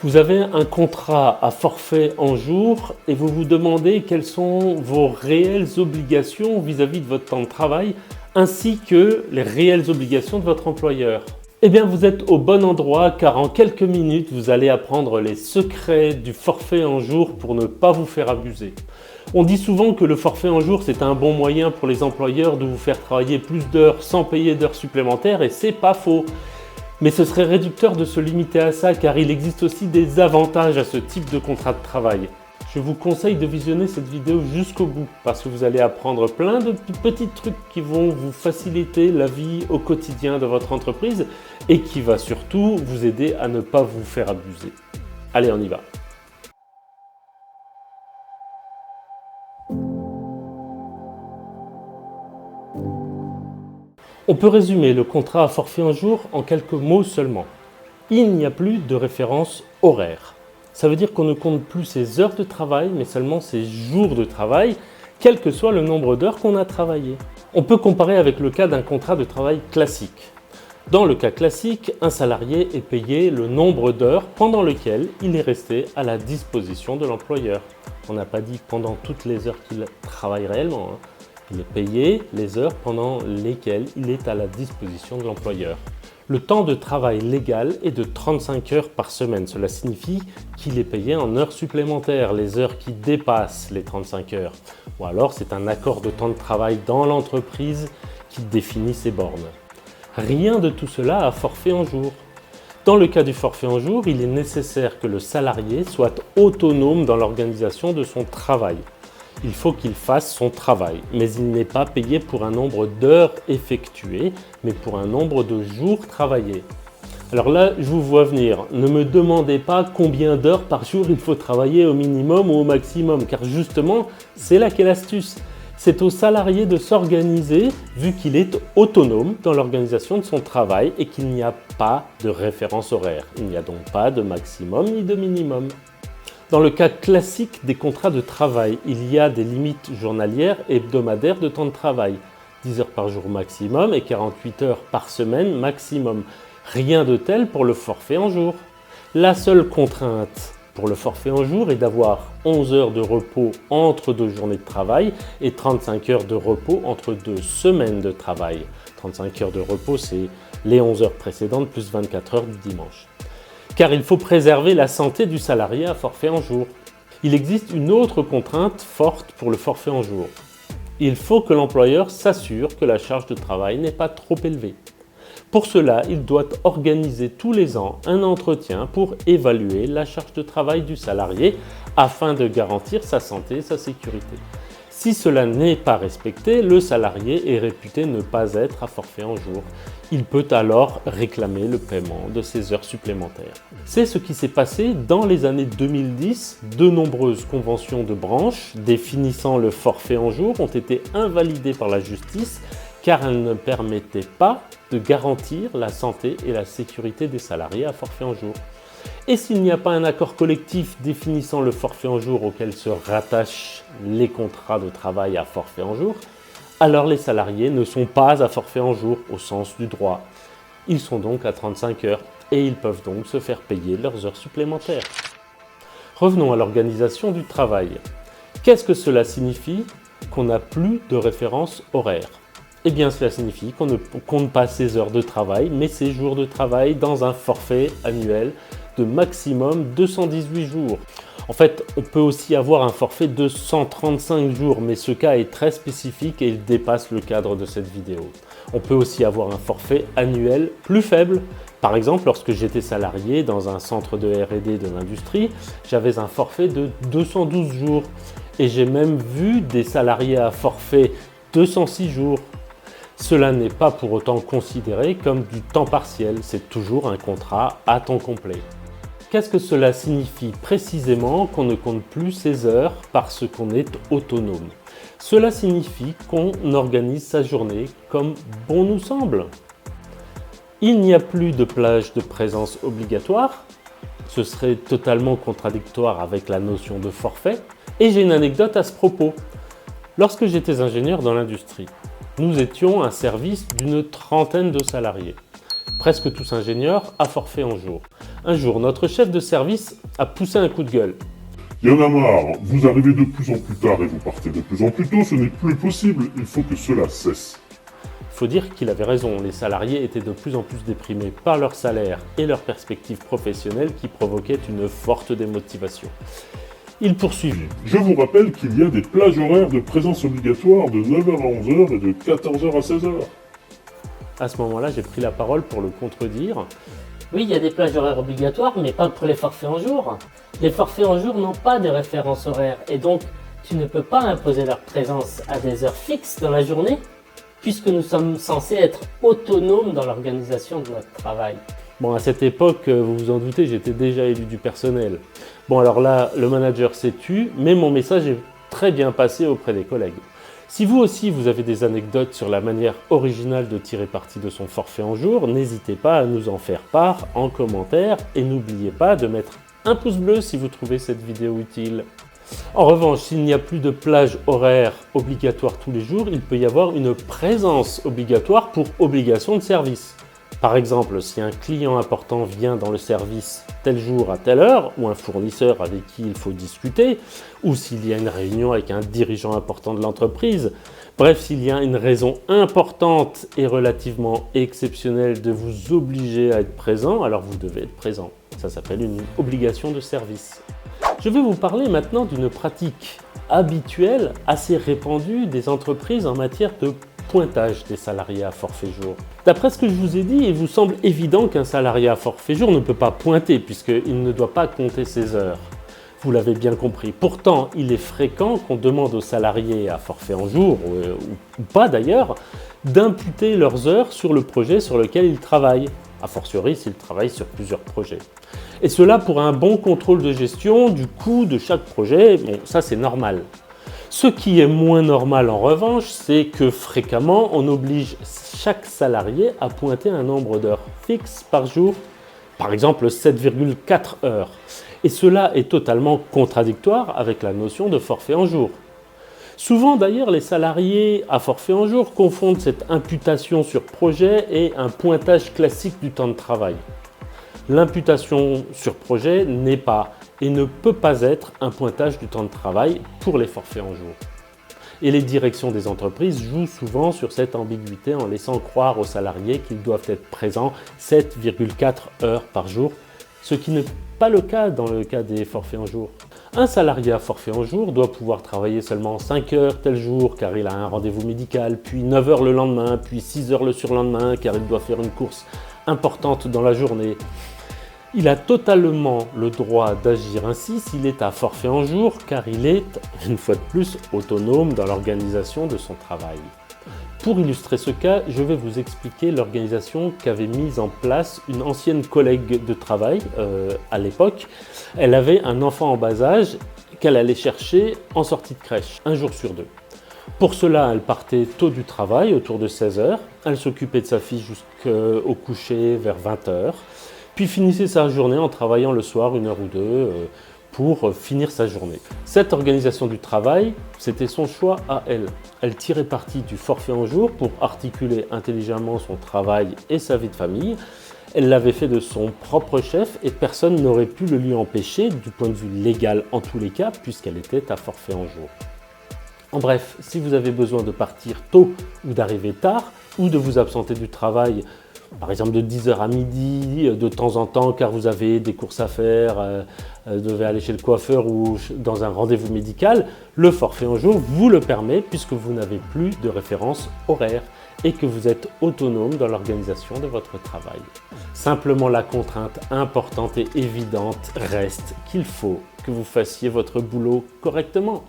Vous avez un contrat à forfait en jours et vous vous demandez quelles sont vos réelles obligations vis-à-vis de votre temps de travail ainsi que les réelles obligations de votre employeur. Eh bien, vous êtes au bon endroit car en quelques minutes, vous allez apprendre les secrets du forfait en jour pour ne pas vous faire abuser. On dit souvent que le forfait en jour, c'est un bon moyen pour les employeurs de vous faire travailler plus d'heures sans payer d'heures supplémentaires et c'est pas faux. Mais ce serait réducteur de se limiter à ça car il existe aussi des avantages à ce type de contrat de travail. Je vous conseille de visionner cette vidéo jusqu'au bout parce que vous allez apprendre plein de petits trucs qui vont vous faciliter la vie au quotidien de votre entreprise et qui va surtout vous aider à ne pas vous faire abuser. Allez, on y va. On peut résumer le contrat à forfait en jour en quelques mots seulement. Il n'y a plus de référence horaire. Ça veut dire qu'on ne compte plus ses heures de travail, mais seulement ses jours de travail, quel que soit le nombre d'heures qu'on a travaillé. On peut comparer avec le cas d'un contrat de travail classique. Dans le cas classique, un salarié est payé le nombre d'heures pendant lequel il est resté à la disposition de l'employeur. On n'a pas dit pendant toutes les heures qu'il travaille réellement. Il est payé les heures pendant lesquelles il est à la disposition de l'employeur. Le temps de travail légal est de 35 heures par semaine. Cela signifie qu'il est payé en heures supplémentaires, les heures qui dépassent les 35 heures. Ou alors c'est un accord de temps de travail dans l'entreprise qui définit ces bornes. Rien de tout cela à forfait en jour. Dans le cas du forfait en jour, il est nécessaire que le salarié soit autonome dans l'organisation de son travail. Il faut qu'il fasse son travail, mais il n'est pas payé pour un nombre d'heures effectuées, mais pour un nombre de jours travaillés. Alors là, je vous vois venir. Ne me demandez pas combien d'heures par jour il faut travailler au minimum ou au maximum, car justement, c'est là qu'est l'astuce. C'est au salarié de s'organiser, vu qu'il est autonome dans l'organisation de son travail et qu'il n'y a pas de référence horaire. Il n'y a donc pas de maximum ni de minimum. Dans le cas classique des contrats de travail, il y a des limites journalières et hebdomadaires de temps de travail. 10 heures par jour maximum et 48 heures par semaine maximum. Rien de tel pour le forfait en jour. La seule contrainte pour le forfait en jour est d'avoir 11 heures de repos entre 2 journées de travail et 35 heures de repos entre 2 semaines de travail. 35 heures de repos, c'est les 11 heures précédentes plus 24 heures du dimanche. Car il faut préserver la santé du salarié à forfait en jour. Il existe une autre contrainte forte pour le forfait en jour. Il faut que l'employeur s'assure que la charge de travail n'est pas trop élevée. Pour cela, il doit organiser tous les ans un entretien pour évaluer la charge de travail du salarié afin de garantir sa santé et sa sécurité. Si cela n'est pas respecté, le salarié est réputé ne pas être à forfait en jour. Il peut alors réclamer le paiement de ses heures supplémentaires. C'est ce qui s'est passé dans les années 2010. De nombreuses conventions de branche définissant le forfait en jour ont été invalidées par la justice car elles ne permettaient pas de garantir la santé et la sécurité des salariés à forfait en jour. Et s'il n'y a pas un accord collectif définissant le forfait en jour auquel se rattachent les contrats de travail à forfait en jour, alors les salariés ne sont pas à forfait en jour au sens du droit. Ils sont donc à 35 heures et ils peuvent donc se faire payer leurs heures supplémentaires. Revenons à l'organisation du travail. Qu'est-ce que cela signifie qu'on n'a plus de référence horaire ? Eh bien, cela signifie qu'on ne compte pas ses heures de travail, mais ses jours de travail dans un forfait annuel de maximum 218 jours. En fait, on peut aussi avoir un forfait de 135 jours, mais ce cas est très spécifique et il dépasse le cadre de cette vidéo. On peut aussi avoir un forfait annuel plus faible. Par exemple, lorsque j'étais salarié dans un centre de R&D de l'industrie, j'avais un forfait de 212 jours. Et j'ai même vu des salariés à forfait 206 jours. Cela n'est pas pour autant considéré comme du temps partiel, c'est toujours un contrat à temps complet. Qu'est-ce que cela signifie précisément qu'on ne compte plus ses heures parce qu'on est autonome? Cela signifie qu'on organise sa journée comme bon nous semble. Il n'y a plus de plage de présence obligatoire, ce serait totalement contradictoire avec la notion de forfait. Et j'ai une anecdote à ce propos. Lorsque j'étais ingénieur dans l'industrie, nous étions un service d'une trentaine de salariés, presque tous ingénieurs à forfait en jour. Un jour, notre chef de service a poussé un coup de gueule. Il y en a marre, vous arrivez de plus en plus tard et vous partez de plus en plus tôt, ce n'est plus possible, il faut que cela cesse. Il faut dire qu'il avait raison, les salariés étaient de plus en plus déprimés par leur salaire et leurs perspectives professionnelles qui provoquaient une forte démotivation. Il poursuivit. Je vous rappelle qu'il y a des plages horaires de présence obligatoire de 9h à 11h et de 14h à 16h. À ce moment-là, j'ai pris la parole pour le contredire. Oui, il y a des plages horaires obligatoires, mais pas pour les forfaits en jour. Les forfaits en jour n'ont pas de référence horaire, et donc tu ne peux pas imposer leur présence à des heures fixes dans la journée, puisque nous sommes censés être autonomes dans l'organisation de notre travail. Bon, à cette époque, vous vous en doutez, j'étais déjà élu du personnel. Bon, alors là, le manager s'est tu, mais mon message est très bien passé auprès des collègues. Si vous aussi, vous avez des anecdotes sur la manière originale de tirer parti de son forfait en jour, n'hésitez pas à nous en faire part en commentaire et n'oubliez pas de mettre un pouce bleu si vous trouvez cette vidéo utile. En revanche, s'il n'y a plus de plage horaire obligatoire tous les jours, il peut y avoir une présence obligatoire pour obligation de service. Par exemple, si un client important vient dans le service tel jour à telle heure, ou un fournisseur avec qui il faut discuter, ou s'il y a une réunion avec un dirigeant important de l'entreprise, bref, s'il y a une raison importante et relativement exceptionnelle de vous obliger à être présent, alors vous devez être présent. Ça s'appelle une obligation de service. Je vais vous parler maintenant d'une pratique habituelle, assez répandue des entreprises en matière de pointage des salariés à forfait jour. D'après ce que je vous ai dit, il vous semble évident qu'un salarié à forfait jour ne peut pas pointer puisqu'il ne doit pas compter ses heures. Vous l'avez bien compris. Pourtant, il est fréquent qu'on demande aux salariés à forfait en jour, ou pas d'ailleurs, d'imputer leurs heures sur le projet sur lequel ils travaillent, a fortiori s'ils travaillent sur plusieurs projets. Et cela pour un bon contrôle de gestion du coût de chaque projet, bon, ça c'est normal. Ce qui est moins normal en revanche, c'est que fréquemment, on oblige chaque salarié à pointer un nombre d'heures fixes par jour, par exemple 7,4 heures. Et cela est totalement contradictoire avec la notion de forfait en jour. Souvent d'ailleurs, les salariés à forfait en jour confondent cette imputation sur projet et un pointage classique du temps de travail. L'imputation sur projet n'est pas et ne peut pas être un pointage du temps de travail pour les forfaits en jour. Et les directions des entreprises jouent souvent sur cette ambiguïté en laissant croire aux salariés qu'ils doivent être présents 7,4 heures par jour, ce qui n'est pas le cas dans le cas des forfaits en jour. Un salarié à forfait en jour doit pouvoir travailler seulement 5 heures tel jour car il a un rendez-vous médical, puis 9 heures le lendemain, puis 6 heures le surlendemain car il doit faire une course importante dans la journée. Il a totalement le droit d'agir ainsi s'il est à forfait en jour car il est, une fois de plus, autonome dans l'organisation de son travail. Pour illustrer ce cas, je vais vous expliquer l'organisation qu'avait mise en place une ancienne collègue de travail à l'époque. Elle avait un enfant en bas âge qu'elle allait chercher en sortie de crèche, un jour sur deux. Pour cela, elle partait tôt du travail, autour de 16 heures. Elle s'occupait de sa fille jusqu'au coucher vers 20 heures. Puis finissait sa journée en travaillant le soir, 1 heure ou 2, pour finir sa journée. Cette organisation du travail, c'était son choix à elle. Elle tirait parti du forfait en jour pour articuler intelligemment son travail et sa vie de famille. Elle l'avait fait de son propre chef et personne n'aurait pu le lui empêcher, du point de vue légal en tous les cas, puisqu'elle était à forfait en jour. En bref, si vous avez besoin de partir tôt ou d'arriver tard, ou de vous absenter du travail, par exemple de 10h à midi, de temps en temps car vous avez des courses à faire, devez aller chez le coiffeur ou dans un rendez-vous médical, le forfait en jour vous le permet puisque vous n'avez plus de référence horaire et que vous êtes autonome dans l'organisation de votre travail. Simplement la contrainte importante et évidente reste qu'il faut que vous fassiez votre boulot correctement.